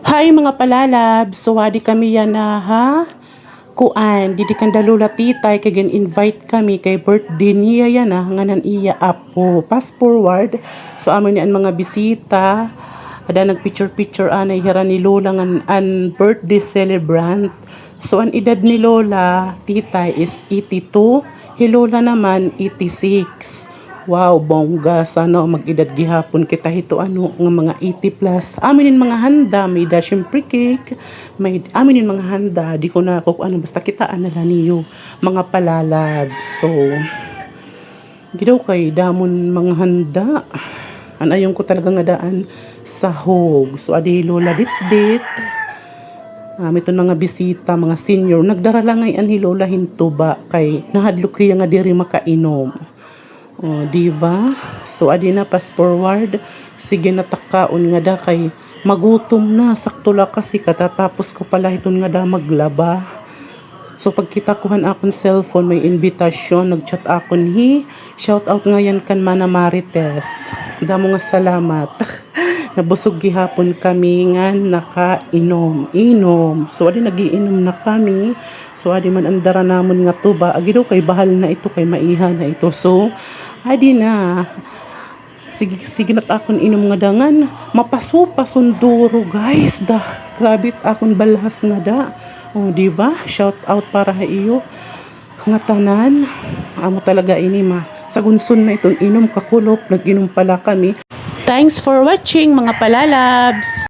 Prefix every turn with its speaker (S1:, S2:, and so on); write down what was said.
S1: Hi mga palalabs, so wadi kami yan na ha? Kuan, didi kan dalula titay kay invite kami kay birthday niya yan nganan iya apo. Fast forward, so amin ni ang mga bisita, ada nag picture anay hira ni Lola an birthday celebrant. So ang edad ni Lola, titay is 82, hi Lola naman 86. Wow, bongga. Sana mag-edad gihapon kita hito nga mga 80 plus. Aminin mga handa, may da syempre cake, may aminin mga handa, di ko na kung ano, basta kitaan nila niyo, mga palalab. So, gidaw kay damon mga handa. Anayon ko talaga nga daan sahog. So, adi Lola dit-dit. Ito mga bisita, mga senior, nagdara lang ngay ni Lola hinto ba, kay nahadlok kaya nga diri makainom. Diba? So, adi na fast forward. Sige na takaon nga da kay magutom na. Sakto la kasi katatapos ko pala iton nga da maglaba. So, pagkita kuhan akong cellphone, may invitation. Nagchat akon shout out ngayon kan Mana Marites. Damo nga salamat. Nabusog gihapon kami nga inom. So, adi nagiinom na kami. So, adi man andara namon nga tuba. Agi daw kay bahal na ito, kay maiha na ito. So, adi na. Sige na't akon inom nga dangan. Mapasupa sunduro guys. Grabe akon balhas nga da. Diba? Shout out para ha iyo. Nga tanan. Amo talaga ini sagunson na itong inom kakulop. Nag-inom pala kami. Thanks for watching mga palalabs.